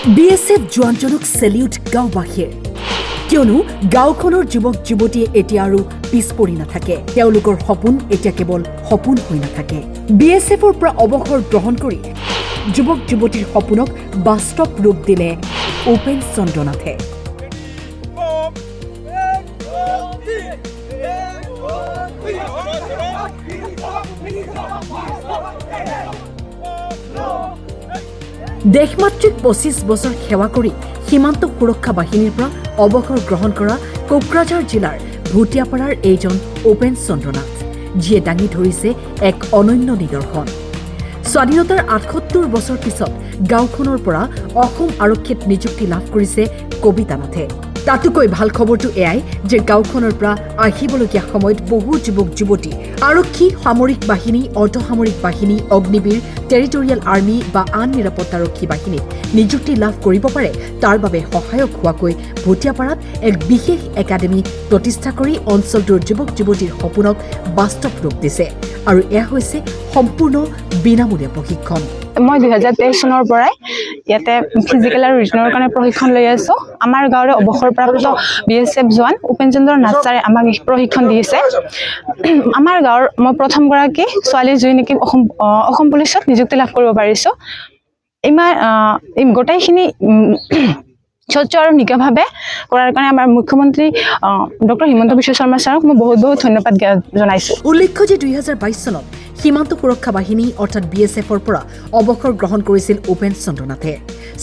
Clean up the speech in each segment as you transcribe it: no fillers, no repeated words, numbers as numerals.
BSF জোৱানজনক salute গাঁওবাসীৰ কিয়নো গাঁওখনৰ যুৱক যুৱতীয়ে এতিয়া আৰু পিছ পৰি নাথাকে তেওঁলোকৰ সপোন এতিয়া কেৱল সপোন হৈ নাথাকে BSFৰ পৰা অৱসৰ গ্ৰহণ কৰি যুৱক যুৱতীৰ সপোনক বাস্তৱ ৰূপ দিলে উপেন চন্দ্ৰনাথে দেশমাতৃক 25 বছৰ সেৱা কৰি সীমান্ত সুৰক্ষা বাহিনীৰ পৰা অৱসৰ গ্ৰহণ কৰা কোকৰাঝাৰ জিলাৰ ভুটিয়াপাৰাৰ এইজন উপেন চন্দ্ৰনাথ যিয়ে দাঙি ধৰিছে এক অনন্য নিদৰ্শন স্বাধীনতাৰ ৭৮ বছৰ পিছত গাঁওখনৰ পৰা অসম আৰক্ষীত নিযুক্তি লাভ কৰিছে কবিতা নাথে তাতোকৈ ভাল খবৰটো এয়াই যে গাঁওখনৰ পৰা আহিবলগীয়া সময়ত বহু যুৱক যুৱতী আৰক্ষী সামৰিক বাহিনী অৰ্ধসামৰিক বাহিনী অগ্নিবীৰ টেৰিটৰিয়েল আৰ্মি বা আন নিৰাপত্তাৰক্ষী বাহিনীত নিযুক্তি লাভ কৰিব পাৰে তাৰ বাবে সহায়ক হোৱাকৈ ভুটিয়াপাৰাত এক বিশেষ একাডেমি প্ৰতিষ্ঠা কৰি অঞ্চলটোৰ যুৱক যুৱতীৰ সপোনক বাস্তৱ ৰূপ দিছে আৰু এয়া হৈছে সম্পূৰ্ণ বিনামূলীয়া প্ৰশিক্ষণ মই 2023 চনৰ পৰাই ইয়াতে ফিজিকেল আৰু ৰিজনৰ কাৰণে প্ৰশিক্ষণ লৈ আছো আমাৰ গাঁৱৰ অৱসৰপ্ৰাপ্ত BSF জোৱান উপেন চন্দ্ৰ নাথ ছাৰে আমাক প্ৰশিক্ষণ দিছে আমাৰ গাঁৱৰ মই প্ৰথম গৰাকী ছোৱালী যি নেকি অসম পুলিচত নিযুক্তি লাভ কৰিব পাৰিছো ইমান গোটেইখিনি স্বচ্ছ আৰু নিকাভাৱে কৰাৰ কাৰণে আমাৰ মুখ্যমন্ত্ৰী ডক্টৰ হিমন্ত বিশ্ব শৰ্মা ছাৰক মই বহুত বহুত ধন্যবাদ জনাইছো উল্লেখ্য যে 2022 চনত সীমান্ত সুৰক্ষা বাহিনী অৰ্থাৎ BSFৰ পৰা অৱসৰ গ্ৰহণ কৰিছিল উপেন চন্দ্ৰনাথে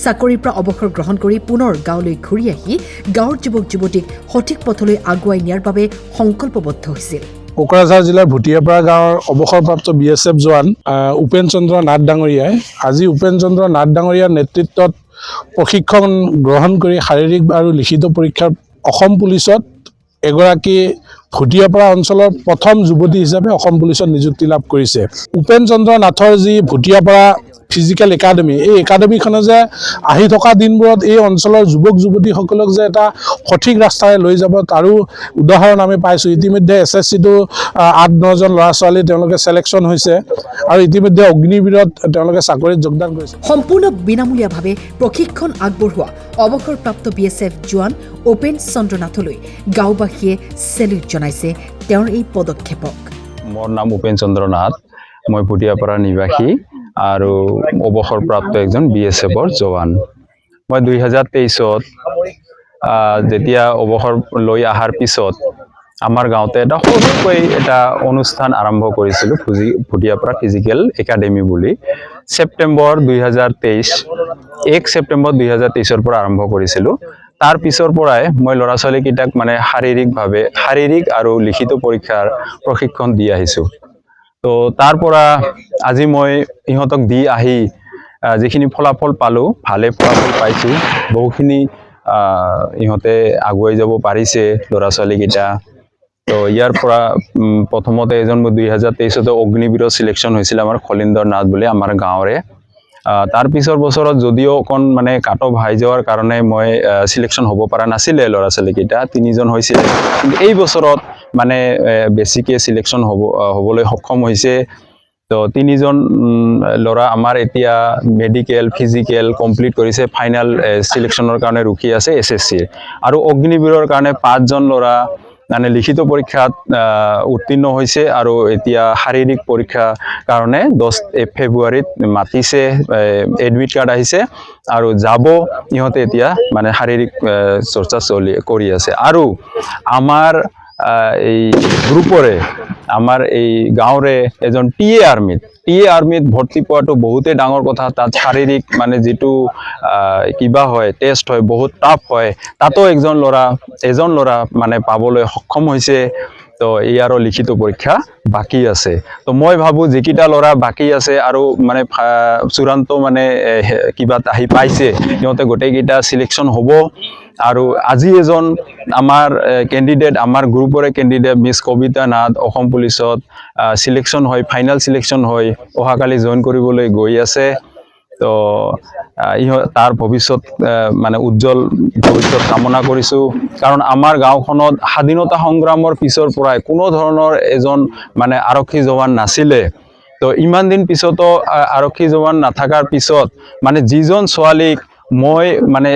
চাকৰিৰ পৰা অৱসৰ গ্ৰহণ কৰি পুনৰ গাঁৱলৈ ঘূৰি আহি গাঁৱৰ যুৱক যুৱতীক সঠিক পথলৈ আগুৱাই নিয়াৰ বাবে সংকল্পবদ্ধ হৈছিল কোকৰাঝাৰ জিলাৰ ভুটিয়াপাৰা গাঁৱৰ অৱসৰপ্ৰাপ্ত BSF জোৱান উপেন চন্দ্ৰ নাথ ডাঙৰীয়াই আজি উপেন চন্দ্ৰ নাথ ডাঙৰীয়াৰ নেতৃত্বত প্ৰশিক্ষণ গ্ৰহণ কৰি শাৰীৰিক আৰু লিখিত পৰীক্ষাৰ অসম পুলিচত এগৰাকী ভুটিয়াপাৰা অঞ্চলৰ প্ৰথম যুৱতী হিচাপে অসম পুলিচত নিযুক্তি লাভ কৰিছে উপেন চন্দ্ৰ নাথৰ যি ভুটিয়াপাৰা ফিজিকেল একাডেমি এই একাডেমিখনে যে আহি থকা দিনবোৰত এই অঞ্চলৰ যুৱক যুৱতীসকলক যে এটা সঠিক ৰাস্তাৰে লৈ যাব তাৰো উদাহৰণ আমি পাইছোঁ ইতিমধ্যে SSCটো ৮-৯ জন ল'ৰা ছোৱালী তেওঁলোকে চিলেকশ্যন হৈছে আৰু ইতিমধ্যে অগ্নিবীৰত তেওঁলোকে চাকৰিত যোগদান কৰিছে সম্পূৰ্ণ বিনামূলীয়াভাৱে প্ৰশিক্ষণ আগবঢ়োৱা অৱসৰপ্ৰাপ্ত BSF জোৱান উপেন চন্দ্ৰনাথলৈ গাঁওবাসীয়ে চেলিউট জনাইছে তেওঁৰ এই পদক্ষেপক মোৰ নাম উপেন চন্দ্ৰ নাথ মই ভুটিয়াপাৰা নিবাসী আৰু অৱসৰপ্ৰাপ্ত একজন BSFৰ জোৱান মই 2023ত যেতিয়া অৱসৰ লৈ অহাৰ পিছত আমাৰ গাঁৱতে এটা সৰুকৈ এটা অনুষ্ঠান আৰম্ভ কৰিছিলোঁ ভুটিয়াপাৰা ফিজিকেল একাডেমি বুলি ছেপ্টেম্বৰ 2023 1 ছেপ্টেম্বৰ 2023ৰ পৰা আৰম্ভ কৰিছিলোঁ তাৰ পিছৰ পৰাই মই ল'ৰা ছোৱালীকেইটাক মানে শাৰীৰিক আৰু লিখিত পৰীক্ষাৰ প্ৰশিক্ষণ দি আহিছোঁ তো তাৰ পৰা আজি মই ইহঁতক দি আহি যিখিনি ফলাফল পালোঁ ভালে ফলাফল পাইছোঁ বহুখিনি ইহঁতে আগুৱাই যাব পাৰিছে ল'ৰা ছোৱালীকেইটা তো ইয়াৰ পৰা প্ৰথমতে এজন 2023ত অগ্নিবীৰত চিলেকশ্যন হৈছিল আমাৰ খলিন্দৰ নাথ বুলি আমাৰ গাঁৱৰে তাৰ পিছৰ বছৰত যদিও অকণ মানে কাট অফ হাই যোৱাৰ কাৰণে মই চিলেকশ্যন হ'ব পৰা নাছিলে ল'ৰা ছোৱালীকেইটা 3জন হৈছিলে কিন্তু এই বছৰত মানে বেছিকৈ চিলেকশ্যন হ'বলৈ সক্ষম হৈছে তো 3জন ল'ৰা আমাৰ এতিয়া মেডিকেল ফিজিকেল কমপ্লিট কৰিছে ফাইনেল চিলেকশ্যনৰ কাৰণে ৰখি আছে SSCৰ আৰু অগ্নিবীৰৰ কাৰণে 5জন ল'ৰা মানে লিখিত পৰীক্ষাত উত্তীৰ্ণ হৈছে আৰু এতিয়া শাৰীৰিক পৰীক্ষাৰ কাৰণে 10 ফেব্ৰুৱাৰীত মাতিছে এডমিট কাৰ্ড আহিছে আৰু যাব ইহঁতে এতিয়া মানে শাৰীৰিক চৰ্চা কৰি আছে আৰু আমাৰ এই গ্ৰুপৰে আমাৰ এই গাঁৱৰে এজন TA আৰ্মিত ভৰ্তি পোৱাটো বহুতেই ডাঙৰ কথা তাত শাৰীৰিক মানে যিটো কিবা হয় টেষ্ট হয় বহুত টাফ হয় তাতো এজন ল'ৰা মানে পাবলৈ সক্ষম হৈছে তো ইয়াৰো লিখিত পৰীক্ষা বাকী আছে তো মই ভাবোঁ যিকেইটা ল'ৰা বাকী আছে আৰু মানে চূড়ান্ত মানে কিবাত আহি পাইছে সিহঁতে গোটেইকেইটা চিলেকশ্যন হ'ব আৰু আজি এজন আমাৰ কেণ্ডিডেট আমাৰ গ্ৰুপৰে কেণ্ডিডেট মিছ কবিতা নাথ অসম পুলিচত চিলেকশ্যন হয় ফাইনেল চিলেকশ্যন হয় অহাকালি জইন কৰিবলৈ গৈ আছে তো তাৰ ভৱিষ্যত মানে উজ্জ্বল ভৱিষ্যত কামনা কৰিছোঁ কাৰণ আমাৰ গাঁওখনত স্বাধীনতা সংগ্ৰামৰ পিছৰ পৰাই কোনো ধৰণৰ এজন মানে আৰক্ষী জোৱান নাছিলে তো ইমান দিন পিছতো আৰক্ষী জোৱান নাথাকাৰ পিছত মানে যিজন ছোৱালীক মই মানে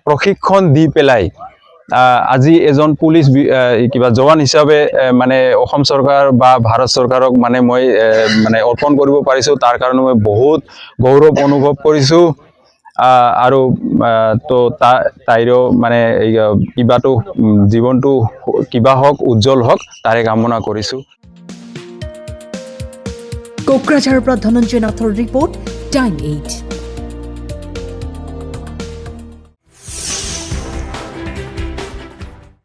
প্ৰশিক্ষণ দি পেলাই আজি এজন পুলিচ কিবা জৱান হিচাপে মানে অসম চৰকাৰ বা ভাৰত চৰকাৰক মানে মই মানে অৰ্পণ কৰিব পাৰিছোঁ। তাৰ কাৰণে মই বহুত গৌৰৱ অনুভৱ কৰিছোঁ। আৰু তো তাইৰো মানে কিবাটো জীৱনটো কিবা হওক উজ্জ্বল হওক তাৰে কামনা কৰিছোঁ। কোকৰাঝাৰৰ পৰা ধনঞ্জয় নাথৰ ৰিপৰ্ট, টাইম 8।